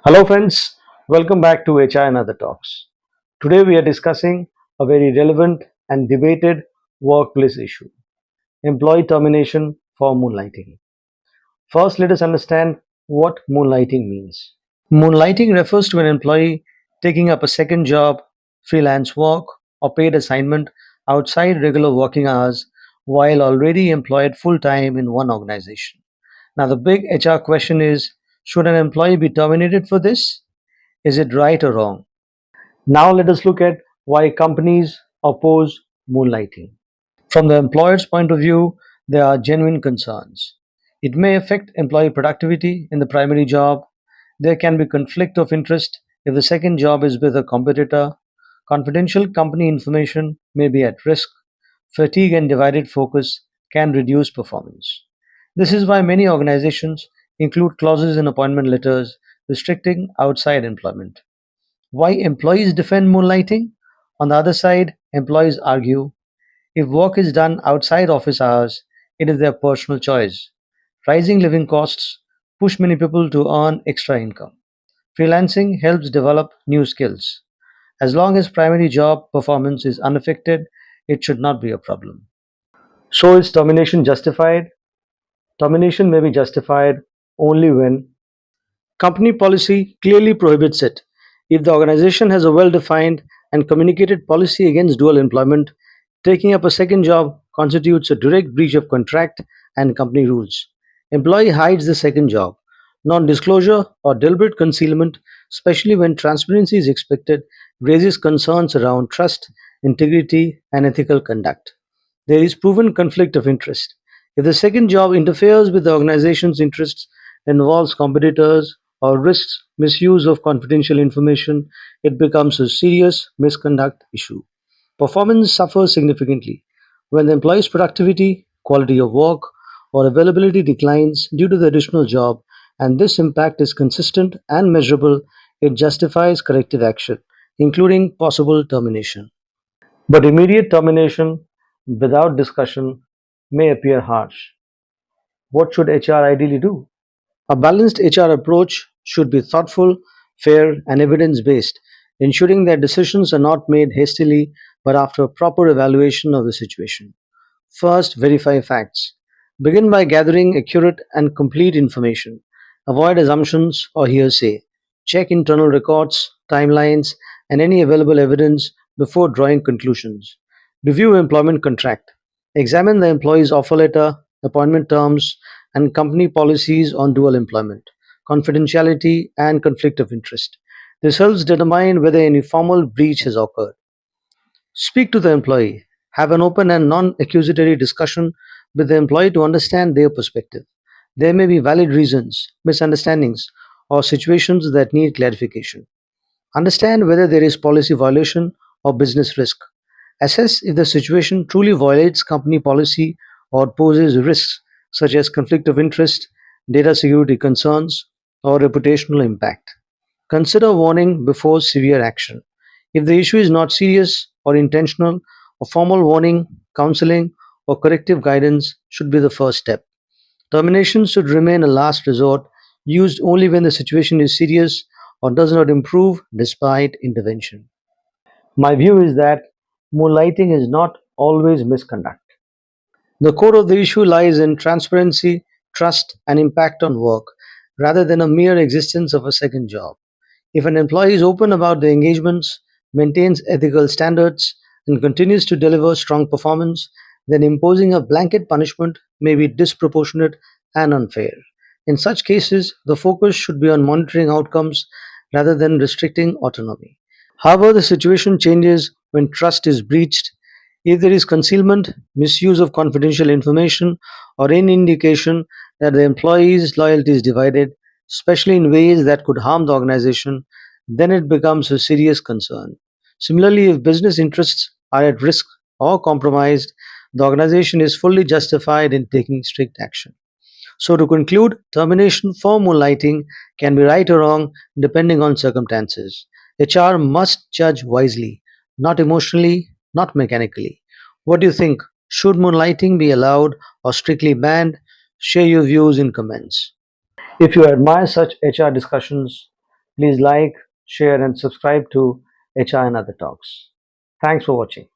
Hello, friends. Welcome back to HR and Other Talks. Today, we are discussing a very relevant and debated workplace issue, employee termination for moonlighting. First, let us understand what moonlighting means. Moonlighting refers to an employee taking up a second job, freelance work, or paid assignment outside regular working hours while already employed full time in one organization. Now, the big HR question is, should an employee be terminated for this? Is it right or wrong? Now let us look at why companies oppose moonlighting. From the employer's point of view, there are genuine concerns. It may affect employee productivity in the primary job. There can be conflict of interest if the second job is with a competitor. Confidential company information may be at risk. Fatigue and divided focus can reduce performance. This is why many organizations include clauses in appointment letters restricting outside employment. Why employees defend moonlighting? On the other side, employees argue if work is done outside office hours, it is their personal choice. Rising living costs push many people to earn extra income. Freelancing helps develop new skills. As long as primary job performance is unaffected, it should not be a problem. So, is termination justified? Termination may be justified only when company policy clearly prohibits it. If the organization has a well defined and communicated policy against dual employment, taking up a second job constitutes a direct breach of contract and company rules. Employee hides the second job. Non disclosure or deliberate concealment, especially when transparency is expected, raises concerns around trust, integrity, and ethical conduct. There is proven conflict of interest. If the second job interferes with the organization's interests, involves competitors, or risks misuse of confidential information, it becomes a serious misconduct issue. Performance suffers significantly when the employee's productivity, quality of work, or availability declines due to the additional job, and this impact is consistent and measurable. It justifies corrective action, including possible termination. But immediate termination without discussion may appear harsh. What should HR ideally do? A balanced HR approach should be thoughtful, fair, and evidence based, ensuring that decisions are not made hastily but after a proper evaluation of the situation. First, verify facts. Begin by gathering accurate and complete information. Avoid assumptions or hearsay. Check internal records, timelines, and any available evidence before drawing conclusions. Review employment contract. Examine the employee's offer letter, appointment terms, and company policies on dual employment, confidentiality, and conflict of interest. This helps determine whether any formal breach has occurred. Speak to the employee. Have an open and non accusatory discussion with the employee to understand their perspective. There may be valid reasons, misunderstandings, or situations that need clarification. Understand whether there is policy violation or business risk. Assess if the situation truly violates company policy or poses risks such as conflict of interest, data security concerns, or reputational impact. Consider warning before severe action. If the issue is not serious or intentional, a formal warning, counseling, or corrective guidance should be the first step. Termination should remain a last resort, used only when the situation is serious or does not improve despite intervention. My view is that moonlighting is not always misconduct. The core of the issue lies in transparency, trust, and impact on work, rather than a mere existence of a second job. If an employee is open about their engagements, maintains ethical standards, and continues to deliver strong performance, then imposing a blanket punishment may be disproportionate and unfair. In such cases, the focus should be on monitoring outcomes rather than restricting autonomy. However, the situation changes when trust is breached. If there is concealment, misuse of confidential information, or any indication that the employee's loyalty is divided, especially in ways that could harm the organization, then it becomes a serious concern. Similarly, if business interests are at risk or compromised, the organization is fully justified in taking strict action. So, to conclude, termination for moonlighting can be right or wrong depending on circumstances. HR must judge wisely, not emotionally, not mechanically. What do you think? Should moonlighting be allowed or strictly banned? Share your views in comments. If you admire such HR discussions, Please like, share, and subscribe to HR and Other Talks. Thanks for watching.